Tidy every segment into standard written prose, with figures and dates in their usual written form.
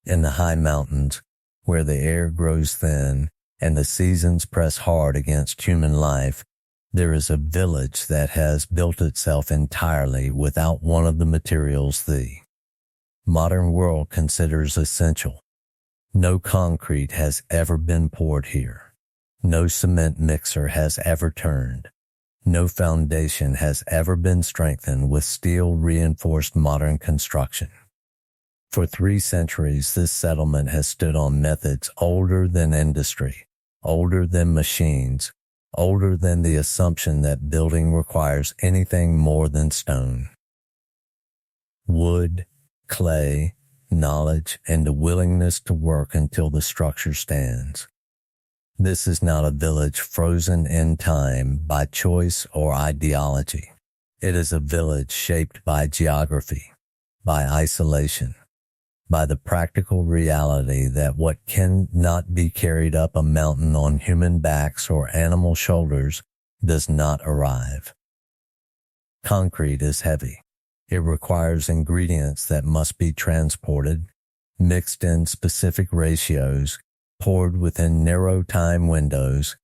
In the high mountains, where the air grows thin and the seasons press hard against human life, there is a village that has built itself entirely without one of the materials the modern world considers essential. No concrete has ever been poured here. No cement mixer has ever turned. No foundation has ever been strengthened with steel-reinforced modern construction. For 3 centuries, this settlement has stood on methods older than industry, older than machines, older than the assumption that building requires anything more than stone. Wood, clay, knowledge, and the willingness to work until the structure stands. This is not a village frozen in time by choice or ideology. It is a village shaped by geography, by isolation, by the practical reality that what cannot be carried up a mountain on human backs or animal shoulders does not arrive. Concrete is heavy. It requires ingredients that must be transported, mixed in specific ratios, poured within narrow time windows,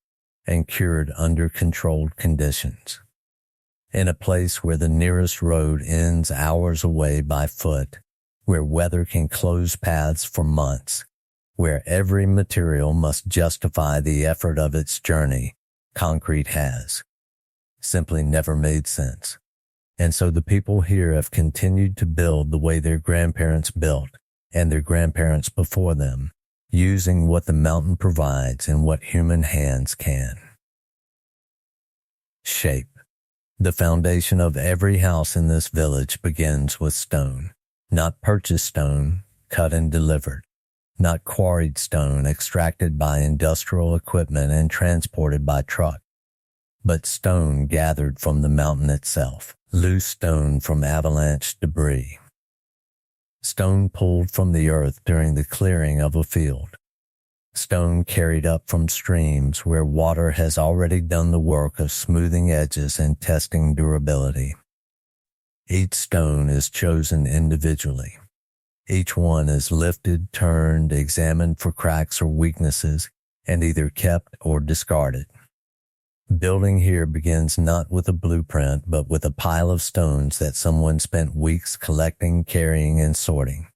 and cured under controlled conditions. In a place where the nearest road ends hours away by foot, where weather can close paths for months, where every material must justify the effort of its journey, concrete has simply never made sense. And so the people here have continued to build the way their grandparents built and their grandparents before them, using what the mountain provides and what human hands can. Shape. The foundation of every house in this village begins with stone, not purchased stone, cut and delivered, not quarried stone extracted by industrial equipment and transported by truck, but stone gathered from the mountain itself, loose stone from avalanche debris, stone pulled from the earth during the clearing of a field, stone carried up from streams where water has already done the work of smoothing edges and testing durability. Each stone is chosen individually. Each one is lifted, turned, examined for cracks or weaknesses, and either kept or discarded. Building here begins not with a blueprint, but with a pile of stones that someone spent weeks collecting, carrying, and sorting.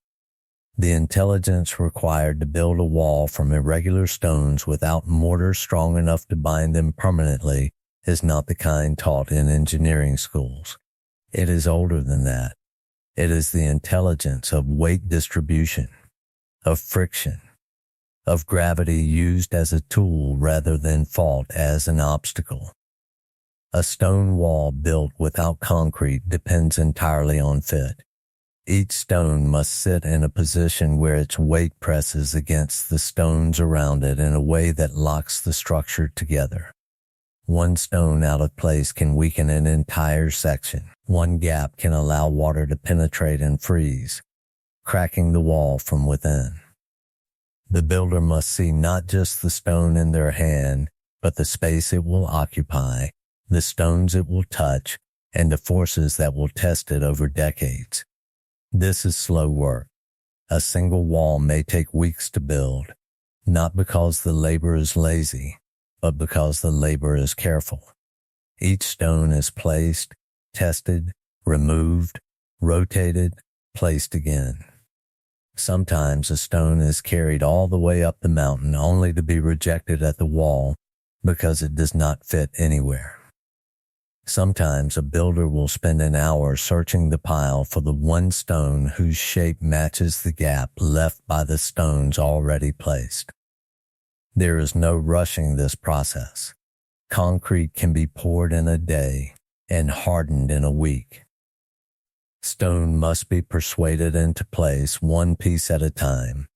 The intelligence required to build a wall from irregular stones without mortar strong enough to bind them permanently is not the kind taught in engineering schools. It is older than that. It is the intelligence of weight distribution, of friction, of gravity used as a tool rather than fought as an obstacle. A stone wall built without concrete depends entirely on fit. Each stone must sit in a position where its weight presses against the stones around it in a way that locks the structure together. One stone out of place can weaken an entire section. One gap can allow water to penetrate and freeze, cracking the wall from within. The builder must see not just the stone in their hand, but the space it will occupy, the stones it will touch, and the forces that will test it over decades. This is slow work. A single wall may take weeks to build, not because the labor is lazy, but because the labor is careful. Each stone is placed, tested, removed, rotated, placed again. Sometimes a stone is carried all the way up the mountain only to be rejected at the wall because it does not fit anywhere. Sometimes a builder will spend an hour searching the pile for the one stone whose shape matches the gap left by the stones already placed. There is no rushing this process. Concrete can be poured in a day and hardened in a week. Stone must be persuaded into place one piece at a time,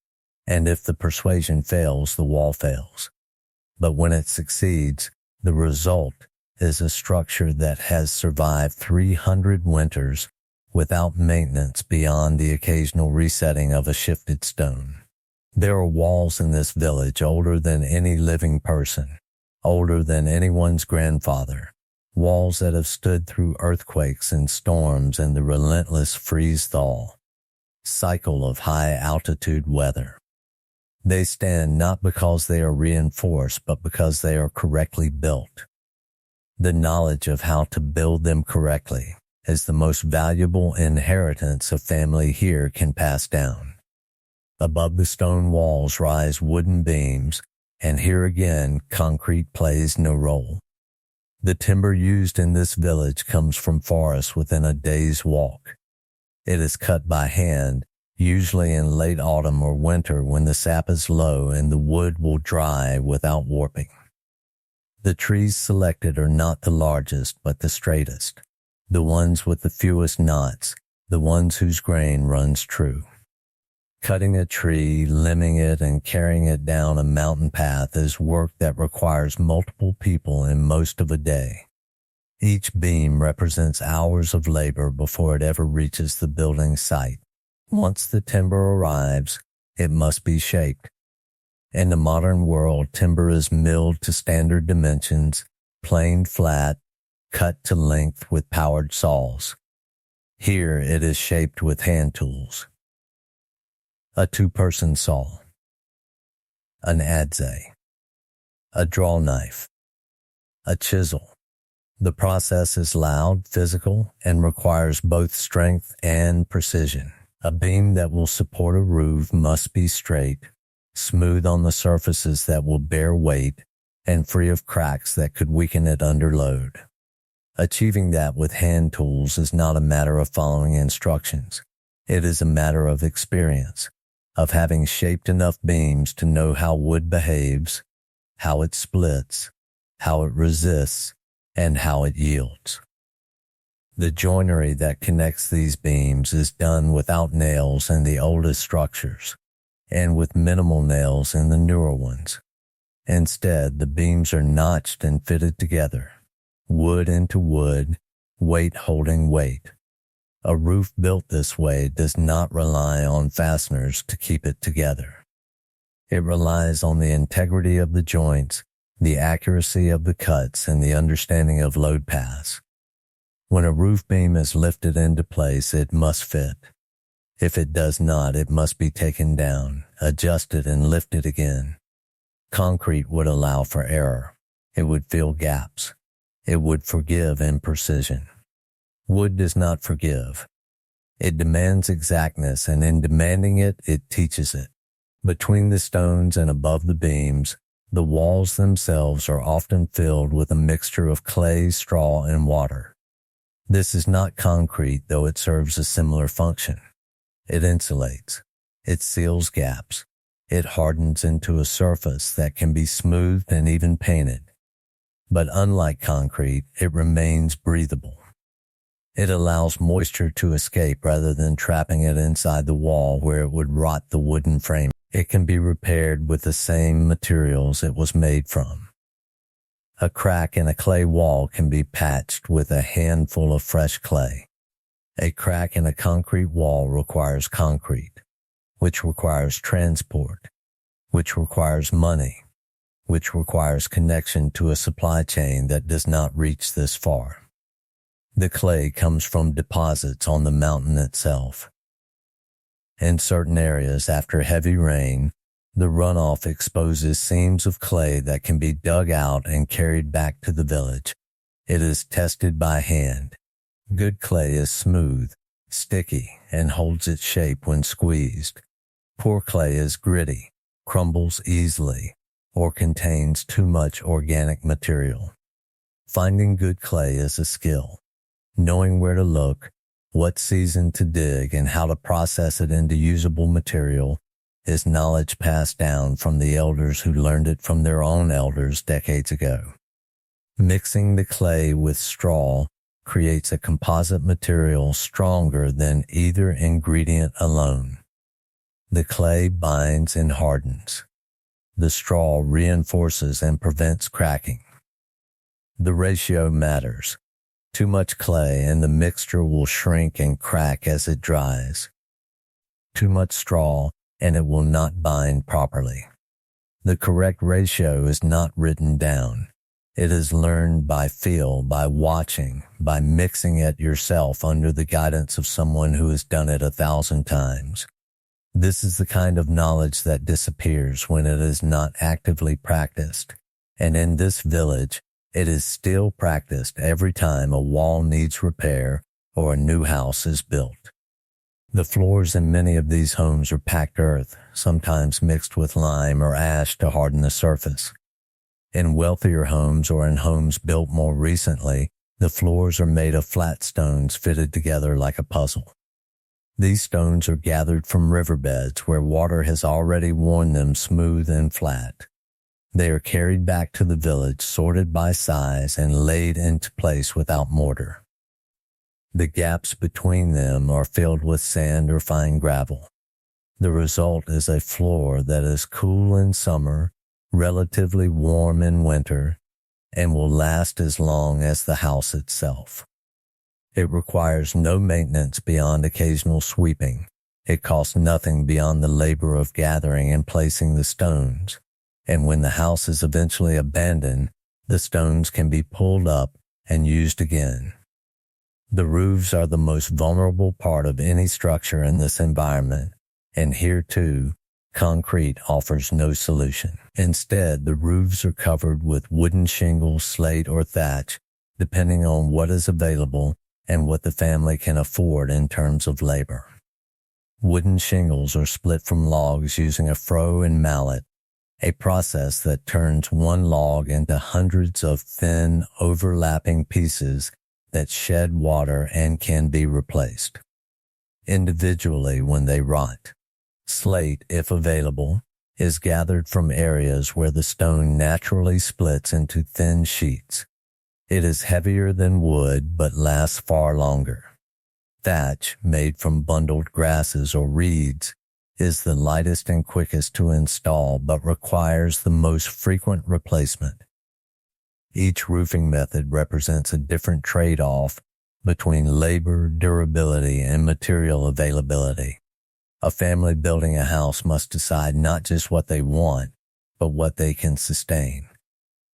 and if the persuasion fails, the wall fails. But when it succeeds, the result is a structure that has survived 300 winters without maintenance beyond the occasional resetting of a shifted stone. There are walls in this village older than any living person, older than anyone's grandfather, walls that have stood through earthquakes and storms and the relentless freeze-thaw. cycle of high-altitude weather. They stand not because they are reinforced, but because they are correctly built. The knowledge of how to build them correctly is the most valuable inheritance a family here can pass down. Above the stone walls rise wooden beams, and here again concrete plays no role. The timber used in this village comes from forests within a day's walk. It is cut by hand, usually in late autumn or winter when the sap is low and the wood will dry without warping. The trees selected are not the largest but the straightest, the ones with the fewest knots, the ones whose grain runs true. Cutting a tree, limbing it, and carrying it down a mountain path is work that requires multiple people in most of a day. Each beam represents hours of labor before it ever reaches the building site. Once the timber arrives, it must be shaped. In the modern world, timber is milled to standard dimensions, planed flat, cut to length with powered saws. Here it is shaped with hand tools. A two-person saw, an adze, a draw knife, a chisel. The process is loud, physical, and requires both strength and precision. A beam that will support a roof must be straight, smooth on the surfaces that will bear weight, and free of cracks that could weaken it under load. Achieving that with hand tools is not a matter of following instructions. It is a matter of experience, of having shaped enough beams to know how wood behaves, how it splits, how it resists, and how it yields. The joinery that connects these beams is done without nails in the oldest structures, and with minimal nails in the newer ones. Instead, the beams are notched and fitted together, wood into wood, weight holding weight. A roof built this way does not rely on fasteners to keep it together. It relies on the integrity of the joints, the accuracy of the cuts, and the understanding of load paths. When a roof beam is lifted into place, it must fit. If it does not, it must be taken down, adjusted, and lifted again. Concrete would allow for error. It would fill gaps. It would forgive imprecision. Wood does not forgive. It demands exactness, and in demanding it, it teaches it. Between the stones and above the beams, the walls themselves are often filled with a mixture of clay, straw, and water. This is not concrete, though it serves a similar function. It insulates. It seals gaps. It hardens into a surface that can be smoothed and even painted. But unlike concrete, it remains breathable. It allows moisture to escape rather than trapping it inside the wall where it would rot the wooden frame. It can be repaired with the same materials it was made from. A crack in a clay wall can be patched with a handful of fresh clay. A crack in a concrete wall requires concrete, which requires transport, which requires money, which requires connection to a supply chain that does not reach this far. The clay comes from deposits on the mountain itself. In certain areas, after heavy rain, the runoff exposes seams of clay that can be dug out and carried back to the village. It is tested by hand. Good clay is smooth, sticky, and holds its shape when squeezed. Poor clay is gritty, crumbles easily, or contains too much organic material. Finding good clay is a skill. Knowing where to look, what season to dig, and how to process it into usable material is knowledge passed down from the elders who learned it from their own elders decades ago. Mixing the clay with straw creates a composite material stronger than either ingredient alone. The clay binds and hardens. The straw reinforces and prevents cracking. The ratio matters. Too much clay and the mixture will shrink and crack as it dries. Too much straw and it will not bind properly. The correct ratio is not written down. It is learned by feel, by watching, by mixing it yourself under the guidance of someone who has done it 1,000 times. This is the kind of knowledge that disappears when it is not actively practiced. And in this village, it is still practiced every time a wall needs repair or a new house is built. The floors in many of these homes are packed earth, sometimes mixed with lime or ash to harden the surface. In wealthier homes or in homes built more recently, the floors are made of flat stones fitted together like a puzzle. These stones are gathered from riverbeds where water has already worn them smooth and flat. They are carried back to the village, sorted by size, and laid into place without mortar. The gaps between them are filled with sand or fine gravel. The result is a floor that is cool in summer, relatively warm in winter, and will last as long as the house itself. It requires no maintenance beyond occasional sweeping. It costs nothing beyond the labor of gathering and placing the stones. And when the house is eventually abandoned, the stones can be pulled up and used again. The roofs are the most vulnerable part of any structure in this environment, and here too, concrete offers no solution. Instead, the roofs are covered with wooden shingles, slate, or thatch, depending on what is available and what the family can afford in terms of labor. Wooden shingles are split from logs using a froe and mallet, a process that turns one log into hundreds of thin, overlapping pieces that shed water and can be replaced individually when they rot. Slate, if available, is gathered from areas where the stone naturally splits into thin sheets. It is heavier than wood but lasts far longer. Thatch, made from bundled grasses or reeds, is the lightest and quickest to install but requires the most frequent replacement. Each roofing method represents a different trade-off between labor, durability, and material availability. A family building a house must decide not just what they want, but what they can sustain.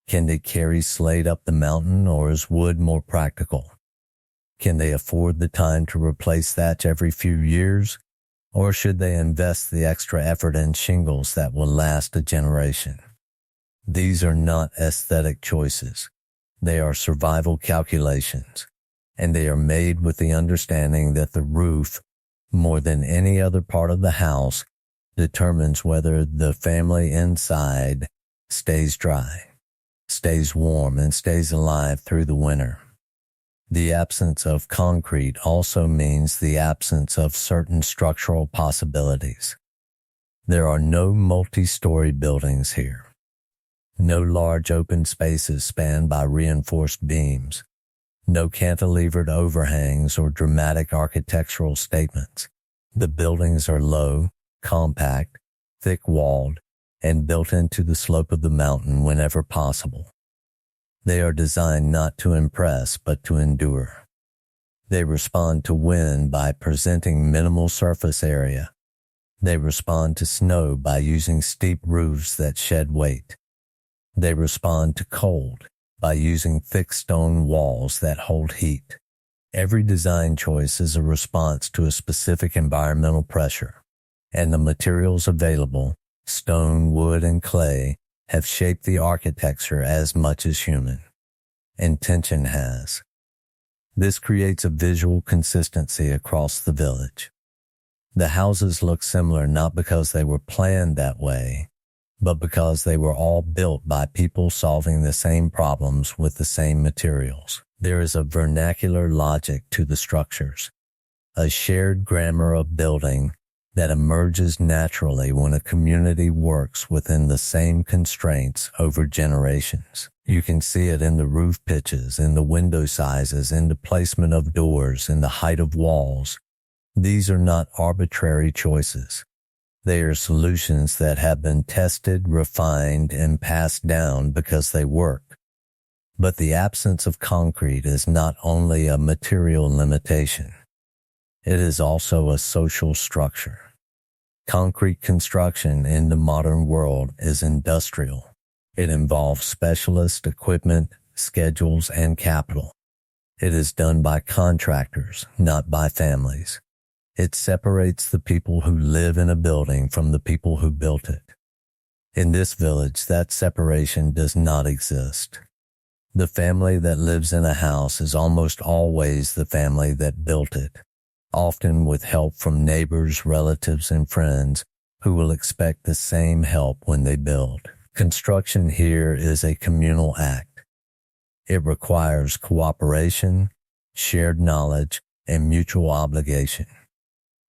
Can they carry slate up the mountain, or is wood more practical? Can they afford the time to replace thatch every few years, or should they invest the extra effort in shingles that will last a generation? These are not aesthetic choices. They are survival calculations, and they are made with the understanding that the roof, more than any other part of the house, determines whether the family inside stays dry, stays warm, and stays alive through the winter. The absence of concrete also means the absence of certain structural possibilities. There are no multi-story buildings here. No large open spaces spanned by reinforced beams. No cantilevered overhangs or dramatic architectural statements. The buildings are low, compact, thick-walled, and built into the slope of the mountain whenever possible. They are designed not to impress but to endure. They respond to wind by presenting minimal surface area. They respond to snow by using steep roofs that shed weight. They respond to cold by using thick stone walls that hold heat. Every design choice is a response to a specific environmental pressure, and the materials available, stone, wood, and clay, have shaped the architecture as much as human intention has. This creates a visual consistency across the village. The houses look similar not because they were planned that way, but because they were all built by people solving the same problems with the same materials. There is a vernacular logic to the structures, a shared grammar of building that emerges naturally when a community works within the same constraints over generations. You can see it in the roof pitches, in the window sizes, in the placement of doors, in the height of walls. These are not arbitrary choices. They are solutions that have been tested, refined, and passed down because they work. But the absence of concrete is not only a material limitation. It is also a social structure. Concrete construction in the modern world is industrial. It involves specialist equipment, schedules, and capital. It is done by contractors, not by families. It separates the people who live in a building from the people who built it. In this village, that separation does not exist. The family that lives in a house is almost always the family that built it, often with help from neighbors, relatives, and friends who will expect the same help when they build. Construction here is a communal act. It requires cooperation, shared knowledge, and mutual obligation.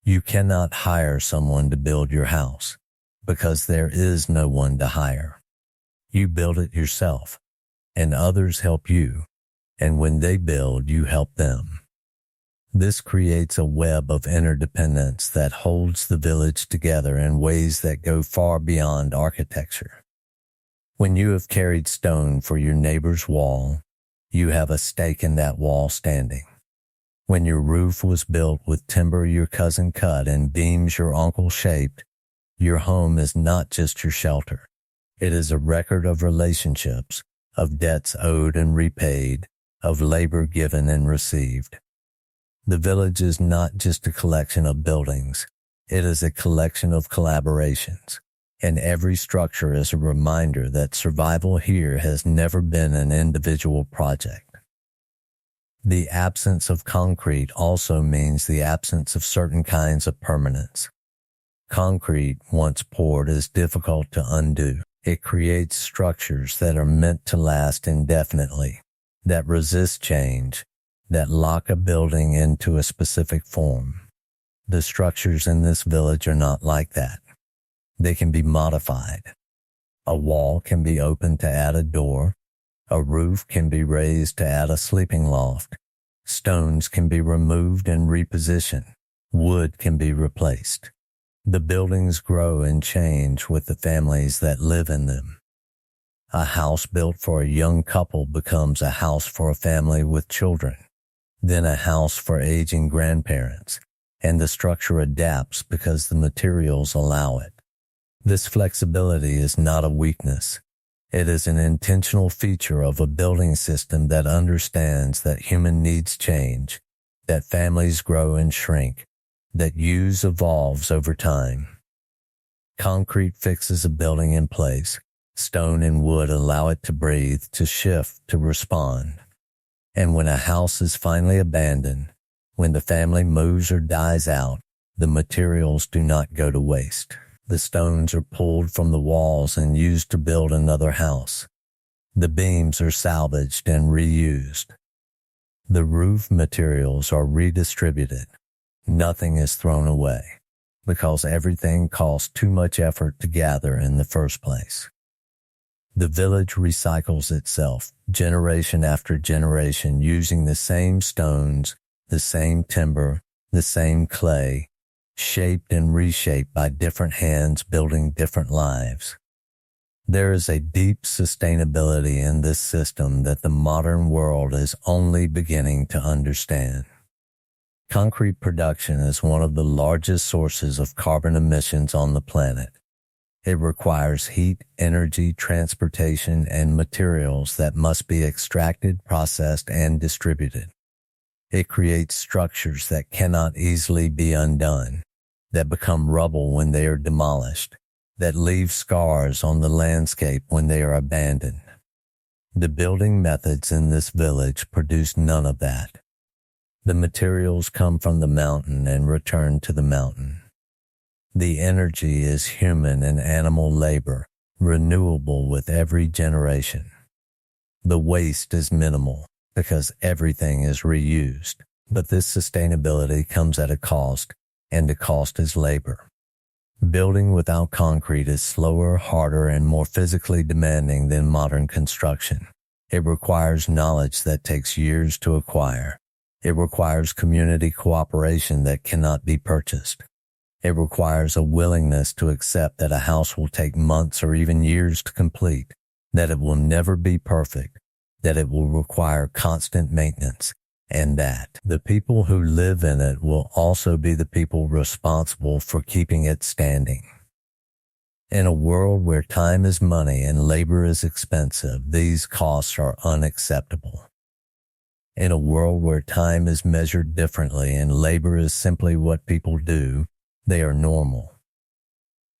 You cannot hire someone to build your house because there is no one to hire. You build it yourself, and others help you, and when they build, you help them. This creates a web of interdependence that holds the village together in ways that go far beyond architecture. When you have carried stone for your neighbor's wall, you have a stake in that wall standing. When your roof was built with timber your cousin cut and beams your uncle shaped, your home is not just your shelter. It is a record of relationships, of debts owed and repaid, of labor given and received. The village is not just a collection of buildings. It is a collection of collaborations, and every structure is a reminder that survival here has never been an individual project. The absence of concrete also means the absence of certain kinds of permanence. Concrete, once poured, is difficult to undo. It creates structures that are meant to last indefinitely, that resist change, that lock a building into a specific form. The structures in this village are not like that. They can be modified. A wall can be opened to add a door. A roof can be raised to add a sleeping loft. Stones can be removed and repositioned. Wood can be replaced. The buildings grow and change with the families that live in them. A house built for a young couple becomes a house for a family with children, then a house for aging grandparents, and the structure adapts because the materials allow it. This flexibility is not a weakness. It is an intentional feature of a building system that understands that human needs change, that families grow and shrink, that use evolves over time. Concrete fixes a building in place. Stone and wood allow it to breathe, to shift, to respond. And when a house is finally abandoned, when the family moves or dies out, the materials do not go to waste. The stones are pulled from the walls and used to build another house. The beams are salvaged and reused. The roof materials are redistributed. Nothing is thrown away because everything costs too much effort to gather in the first place. The village recycles itself generation after generation using the same stones, the same timber, the same clay, shaped and reshaped by different hands building different lives. There is a deep sustainability in this system that the modern world is only beginning to understand. Concrete production is one of the largest sources of carbon emissions on the planet. It requires heat, energy, transportation, and materials that must be extracted, processed, and distributed. It creates structures that cannot easily be undone, that become rubble when they are demolished, that leave scars on the landscape when they are abandoned. The building methods in this village produce none of that. The materials come from the mountain and return to the mountain. The energy is human and animal labor, renewable with every generation. The waste is minimal because everything is reused, but this sustainability comes at a cost, and the cost is labor. Building without concrete is slower, harder, and more physically demanding than modern construction. It requires knowledge that takes years to acquire. It requires community cooperation that cannot be purchased. It requires a willingness to accept that a house will take months or even years to complete, that it will never be perfect, that it will require constant maintenance, and that the people who live in it will also be the people responsible for keeping it standing. In a world where time is money and labor is expensive, these costs are unacceptable. In a world where time is measured differently and labor is simply what people do, they are normal.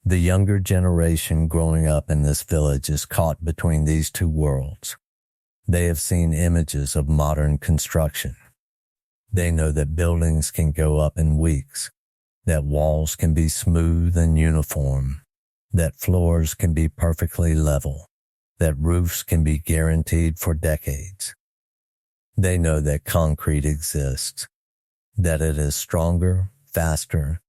The younger generation growing up in this village is caught between these two worlds. They have seen images of modern construction. They know that buildings can go up in weeks, that walls can be smooth and uniform, that floors can be perfectly level, that roofs can be guaranteed for decades. They know that concrete exists, that it is stronger, faster,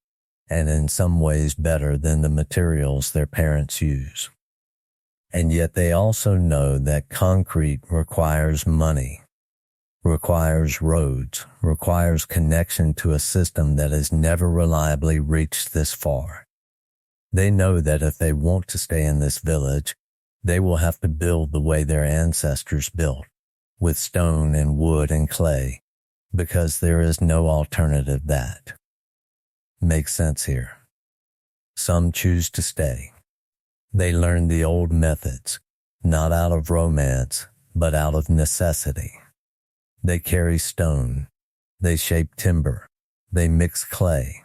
and in some ways better than the materials their parents use. And yet they also know that concrete requires money, requires roads, requires connection to a system that has never reliably reached this far. They know that if they want to stay in this village, they will have to build the way their ancestors built, with stone and wood and clay, because there is no alternative that makes sense here. Some choose to stay. They learn the old methods, not out of romance, but out of necessity. They carry stone. They shape timber. They mix clay.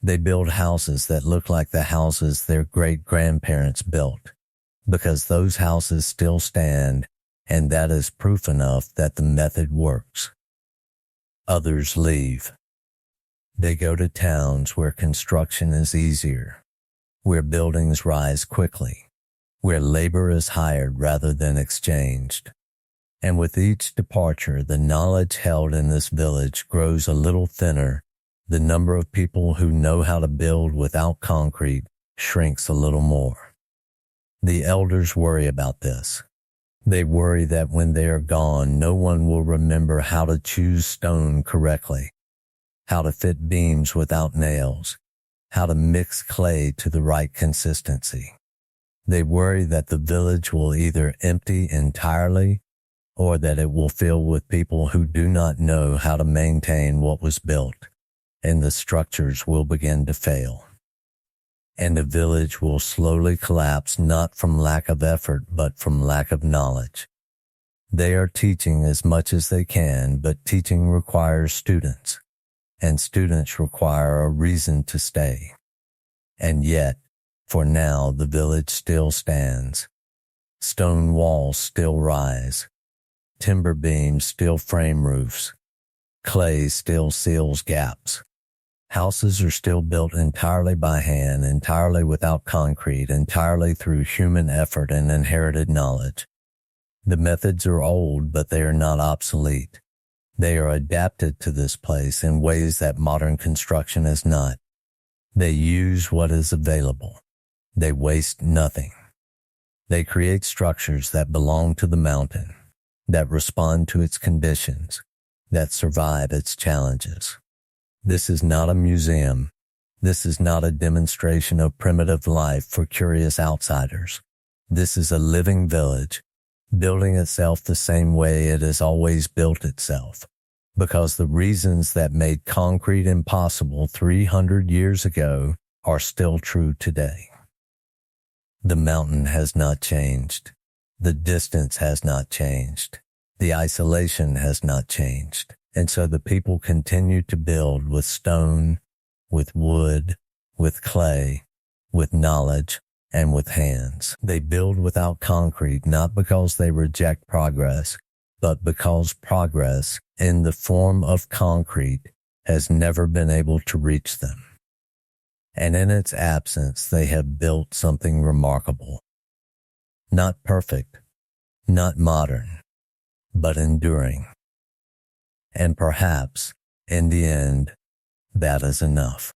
They build houses that look like the houses their great-grandparents built, because those houses still stand, and that is proof enough that the method works. Others leave. They go to towns where construction is easier, where buildings rise quickly, where labor is hired rather than exchanged. And with each departure, the knowledge held in this village grows a little thinner. The number of people who know how to build without concrete shrinks a little more. The elders worry about this. They worry that when they are gone, no one will remember how to choose stone correctly, how to fit beams without nails, how to mix clay to the right consistency. They worry that the village will either empty entirely or that it will fill with people who do not know how to maintain what was built, and the structures will begin to fail. And the village will slowly collapse not from lack of effort but from lack of knowledge. They are teaching as much as they can, but teaching requires students, and students require a reason to stay. And yet, for now, the village still stands. Stone walls still rise. Timber beams still frame roofs. Clay still seals gaps. Houses are still built entirely by hand, entirely without concrete, entirely through human effort and inherited knowledge. The methods are old, but they are not obsolete. They are adapted to this place in ways that modern construction is not. They use what is available. They waste nothing. They create structures that belong to the mountain, that respond to its conditions, that survive its challenges. This is not a museum. This is not a demonstration of primitive life for curious outsiders. This is a living village, building itself the same way it has always built itself, because the reasons that made concrete impossible 300 years ago are still true today. The mountain has not changed. The distance has not changed. The isolation has not changed. And so the people continue to build with stone, with wood, with clay, with knowledge, and with hands. They build without concrete not because they reject progress, but because progress in the form of concrete has never been able to reach them. And in its absence, they have built something remarkable. Not perfect, not modern, but enduring. And perhaps, in the end, that is enough.